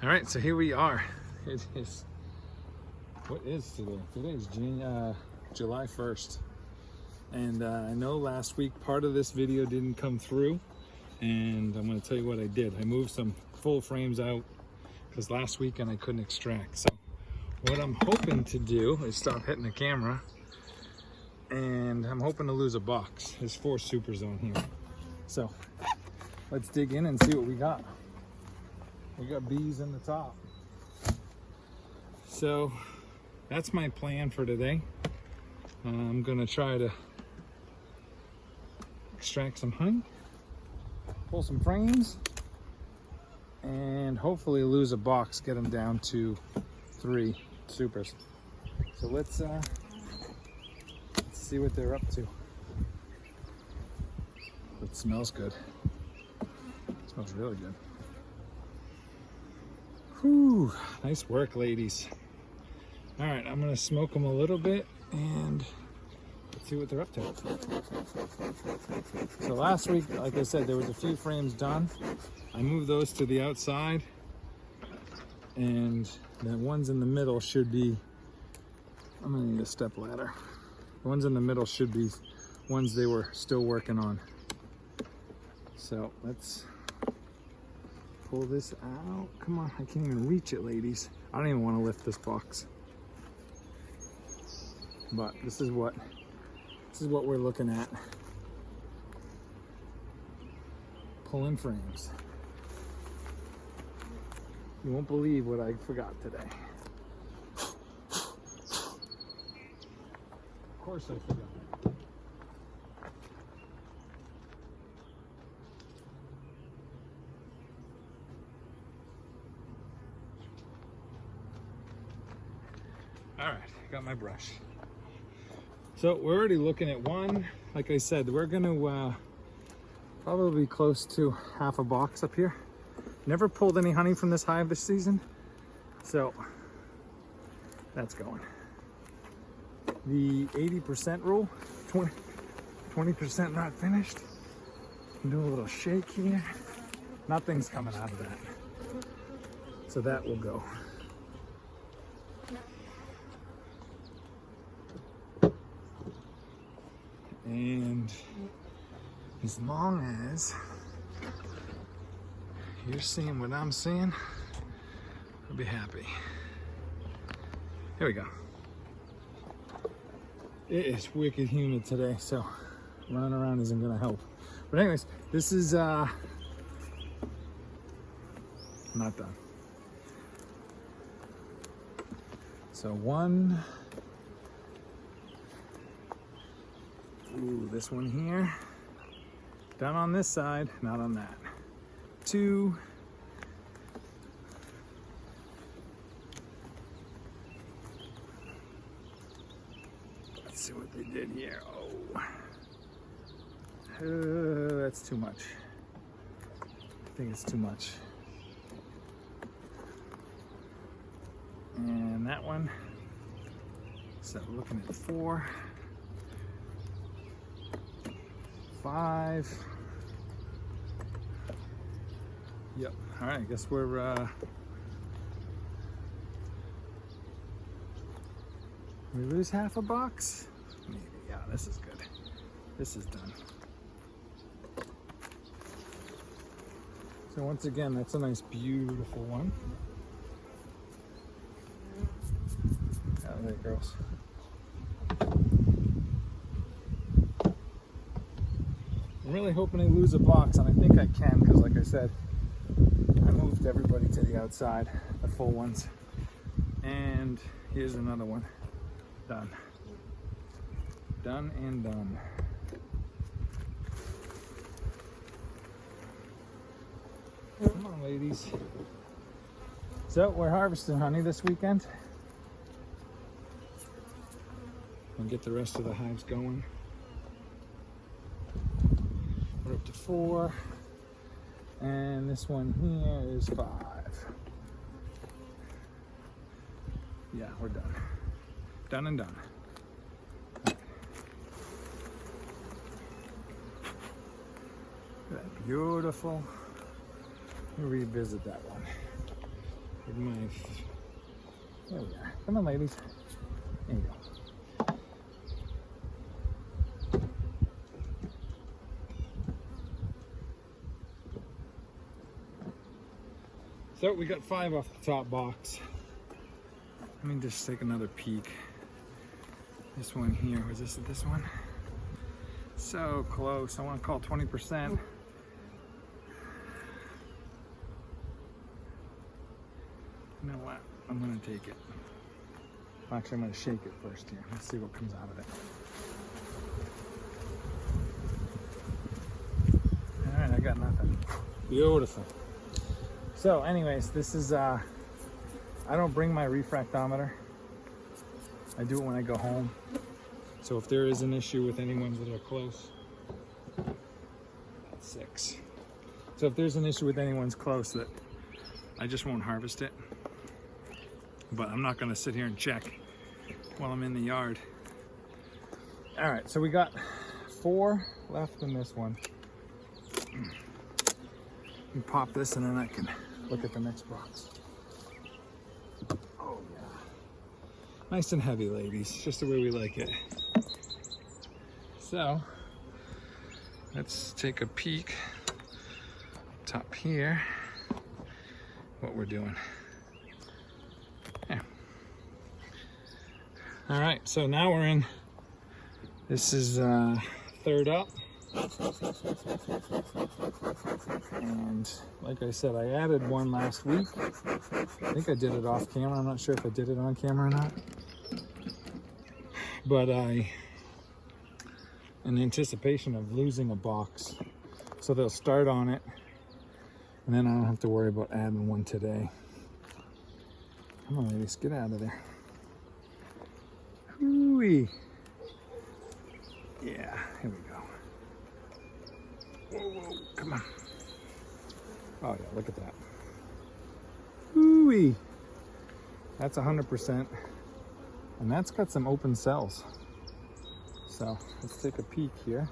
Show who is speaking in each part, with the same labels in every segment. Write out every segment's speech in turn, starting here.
Speaker 1: All right, so here we are. It is, what is today? Today is July 1st. And I know last week part of this video didn't come through, and I'm gonna tell you what I did. I moved some full frames out because last weekend I couldn't extract. So what I'm hoping to do is stop hitting the camera, and I'm hoping to lose a box. There's 4 supers on here. So let's dig in and see what we got. We got bees in the top. So that's my plan for today. I'm gonna try to extract some honey, pull some frames, and hopefully lose a box, get them down to 3 supers. So let's see what they're up to. It smells good. It smells really good. Whew, nice work, ladies. All right, I'm gonna smoke them a little bit and let's see what they're up to. So last week, like I said, there was a few frames done. I moved those to the outside, and the ones in the middle should be, I'm gonna need a step ladder. The ones in the middle should be ones they were still working on. So let's pull this out. Come on, I can't even reach it, ladies. I don't even want to lift this box. But this is what we're looking at. Pulling frames. You won't believe what I forgot today. Of course I forgot. All right, got my brush. So we're already looking at one. Like I said, we're gonna probably be close to half a box up here. Never pulled any honey from this hive this season, so that's going. The 80% rule, 20% not finished. I'm doing a little shake here. Nothing's coming out of that, so that will go. And as long as you're seeing what I'm seeing, I'll be happy. Here we go. It is wicked humid today, so running around isn't gonna help. But anyways, this is not done. So one, ooh, this one here, done on this side, not on that. 2, let's see what they did here. Oh, that's too much. I think it's too much. And that one, so we're looking at 4, 5. Yep. All right. I guess we lose half a box. Maybe. Yeah. This is good. This is done. So once again, that's a nice, beautiful one. Out there, girls. I'm really hoping I lose a box, and I think I can, because like I said, I moved everybody to the outside, the full ones. And here's another one. Done. Done and done. Come on, ladies. So we're harvesting honey this weekend. We'll get the rest of the hives going. We're up to 4, and this one here is 5. Yeah, we're done. Done and done. Right. That beautiful. Let me revisit that one. With my, there we are. Come on, ladies. There you go. So we got 5 off the top box. Let me just take another peek. This one here, was this one? So close. I want to call 20%. You know what? I'm gonna take it. Actually, I'm gonna shake it first here. Let's see what comes out of it. All right, I got nothing. Beautiful. So anyways, this is, I don't bring my refractometer. I do it when I go home. So if there is an issue with any ones that are close, 6. So if there's an issue with anyone's close, that I just won't harvest it. But I'm not gonna sit here and check while I'm in the yard. All right, so we got 4 left in this one. You pop this and then I can look at the next box. Oh yeah. Nice and heavy, ladies, just the way we like it. So, let's take a peek top here, what we're doing. Yeah. All right, so now we're in, this is 3rd up. And like I said, I added one last week. I think I did it off camera. I'm not sure if I did it on camera or not. But in anticipation of losing a box. So they'll start on it. And then I don't have to worry about adding one today. Come on, ladies, get out of there. Hooey. Yeah, here we go. Whoa, whoa, come on. Oh yeah, look at that. Ooh-wee. That's 100%. And that's got some open cells. So let's take a peek here.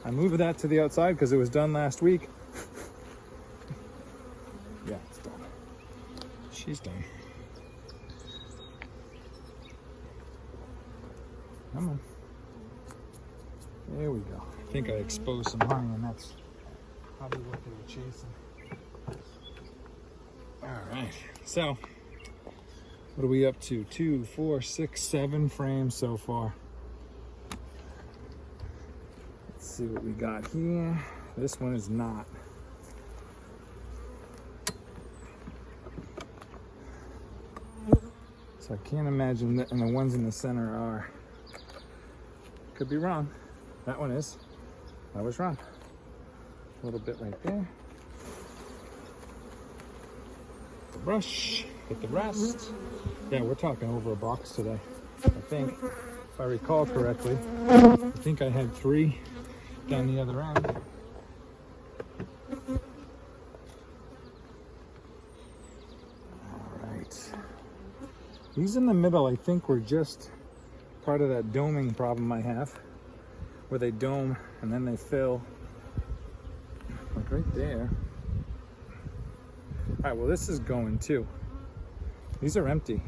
Speaker 1: I moved that to the outside because it was done last week. Yeah, it's done. She's done. Come on. There we go. I think I exposed some honey, and that's probably what they were chasing. All right, so what are we up to? 2, 4, 6, 7 frames so far. Let's see what we got here. This one is not. So I can't imagine that, and the ones in the center are. Could be wrong. That one is. I was wrong. A little bit right there. The brush, get the rest. Yeah, we're talking over a box today. I think, if I recall correctly, I think I had 3 down the other end. All right. These in the middle, I think, were just part of that doming problem I have, where they dome and then they fill. Like right there. All right, well, this is going too. These are empty.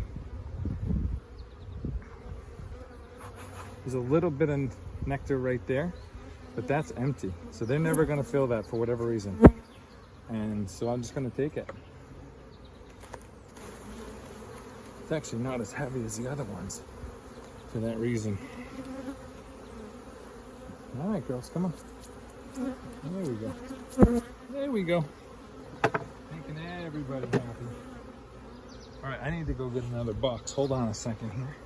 Speaker 1: There's a little bit of nectar right there, but that's empty. So they're never gonna fill that for whatever reason. And so I'm just gonna take it. It's actually not as heavy as the other ones for that reason. All right, girls, come on. There we go. There we go. Making everybody happy. All right, I need to go get another box. Hold on a second here.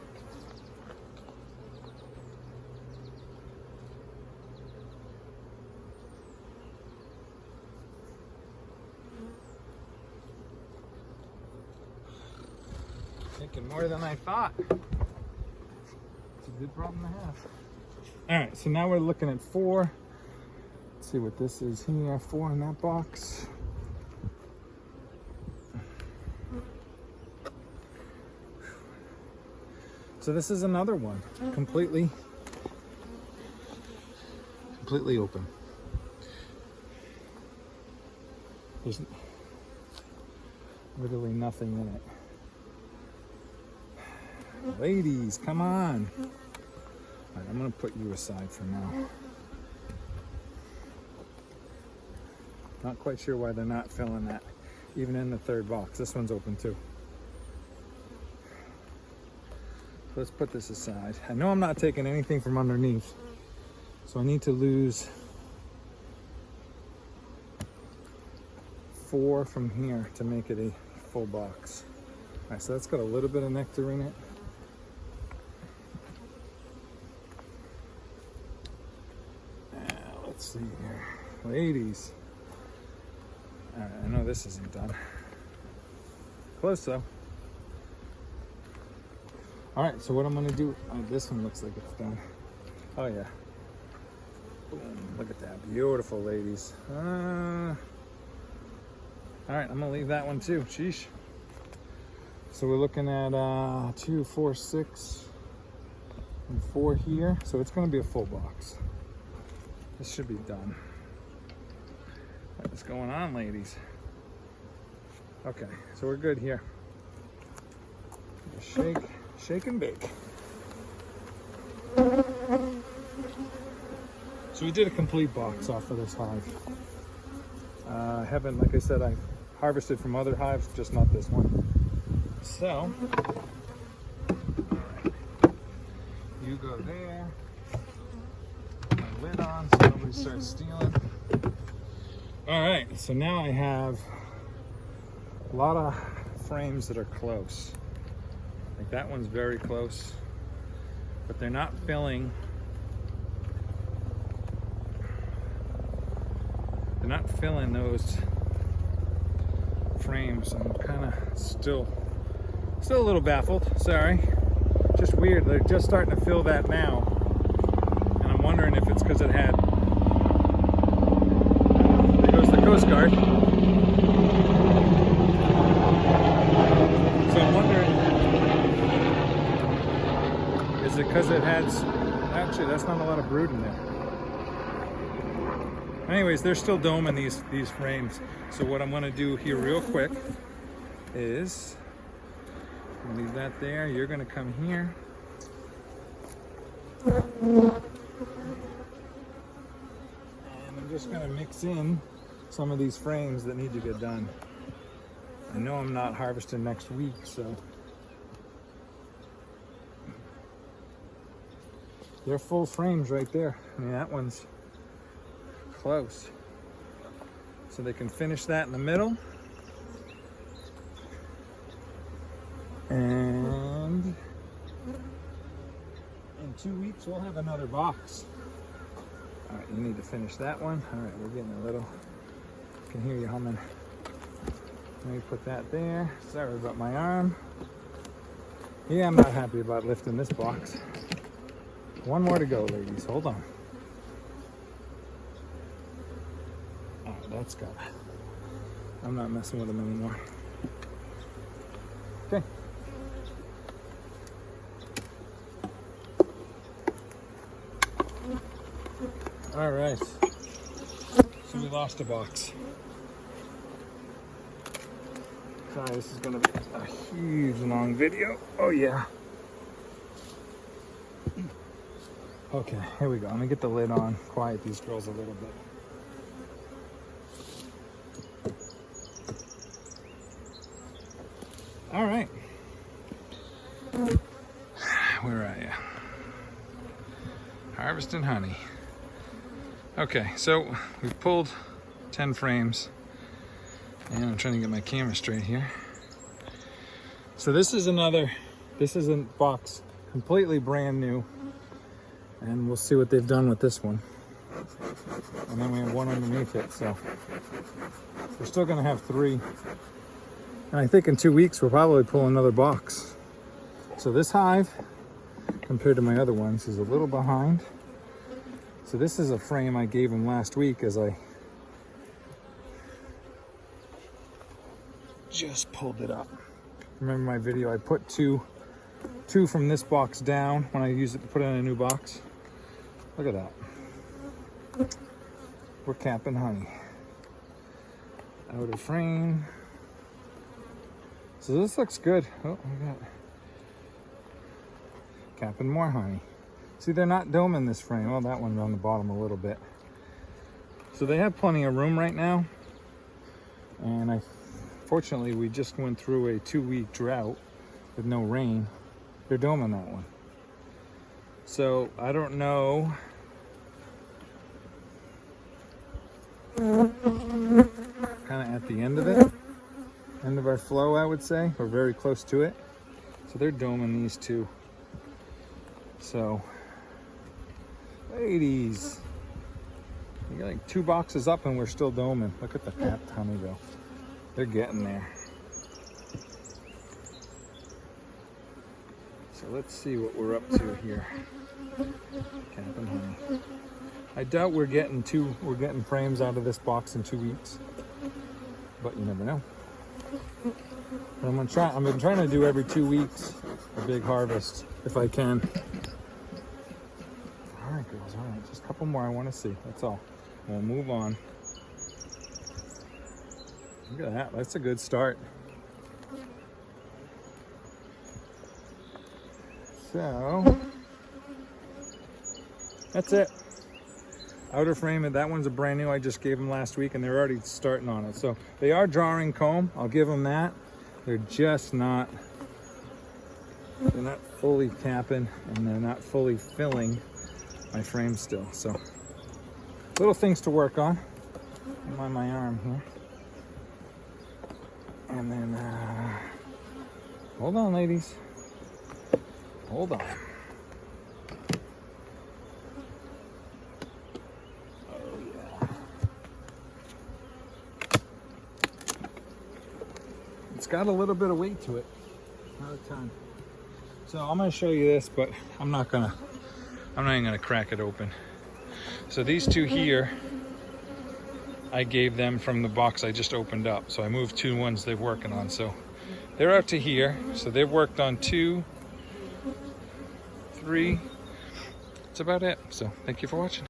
Speaker 1: Taking more than I thought. It's a good problem to have. All right, so now we're looking at 4. Let's see what this is here. 4 in that box. So this is another one, completely open. There's literally nothing in it. Ladies, come on. All right, I'm gonna put you aside for now. Not quite sure why they're not filling that, even in the third box. This one's open too. Let's put this aside. I know I'm not taking anything from underneath, so I need to lose 4 from here to make it a full box. All right, so that's got a little bit of nectar in it. Let's see here. Ladies. All right, I know this isn't done. Close though. All right, so what I'm gonna do, this one looks like it's done. Oh yeah. Boom, look at that, beautiful, ladies. All right, I'm gonna leave that one too, sheesh. So we're looking at 2, 4, 6, and 4 here. So it's gonna be a full box. This should be done. What's going on, ladies? Okay, so we're good here. Just shake and bake. So we did a complete box off of this hive. I haven't, like I said, I harvested from other hives, just not this one. So, all right. You go there. Put my lid on so nobody starts stealing. All right, so now I have a lot of frames that are close. Like that one's very close, but they're not filling. They're not filling those frames. I'm kind of still a little baffled. Sorry, just weird. They're just starting to fill that now, and I'm wondering if it's because it had. There goes the Coast Guard. So I'm wondering, is it because it had? Actually, that's not a lot of brood in there. Anyways, they're still doming these frames. So what I'm going to do here real quick is leave that there. You're going to come here. And I'm just going to mix in some of these frames that need to get done. I know I'm not harvesting next week, so they're full frames right there. I mean, that one's close. So they can finish that in the middle. And in 2 weeks, we'll have another box. All right, you need to finish that one. All right, we're getting a little, I can hear you humming. Let me put that there. Sorry about my arm. Yeah, I'm not happy about lifting this box. One more to go, ladies. Hold on. Oh, that's got it. I'm not messing with them anymore. Okay. All right. So we lost a box. Sorry, this is going to be a huge long video. Oh yeah. Okay, here we go. Let me get the lid on. Quiet these girls a little bit. All right. Where are you? Harvesting honey. Okay, so we've pulled 10 frames. And I'm trying to get my camera straight here. So this is a box completely brand new. And we'll see what they've done with this one. And then we have one underneath it, so we're still gonna have 3. And I think in 2 weeks, we'll probably pull another box. So this hive, compared to my other ones, is a little behind. So this is a frame I gave him last week as I just pulled it up. Remember my video, I put two from this box down when I used it to put it in a new box. Look at that. We're capping honey. outer frame. So this looks good. Oh, we got capping more honey. See, they're not doming this frame. Well, that one's on the bottom a little bit. So they have plenty of room right now. And fortunately, we just went through a 2-week drought with no rain. They're doming that one. So I don't know. Kind of at the end of it. End of our flow, I would say. We're very close to it. So they're doming these two. So, ladies, you got like 2 boxes up and we're still doming. Look at the capped honey though. They're getting there. So let's see what we're up to here. Capping honey. I doubt we're getting frames out of this box in 2 weeks, but you never know. But I'm gonna try. I've been trying to do every 2 weeks a big harvest if I can. All right, girls. All right, just a couple more I want to see. That's all. We'll move on. Look at that. That's a good start. So that's it. Outer frame, and that one's a brand new. I just gave them last week and they're already starting on it. So they are drawing comb. I'll give them that. They're just not, they're not fully capping and they're not fully filling my frame still. So little things to work on. I'm on my arm here. And then, hold on, ladies. Hold on. It's got a little bit of weight to it, not a ton. So I'm gonna show you this, but I'm not even gonna crack it open. So these two here, I gave them from the box I just opened up. So I moved 2 ones they're working on. So they're out to here. So they've worked on 2, 3. That's about it. So thank you for watching.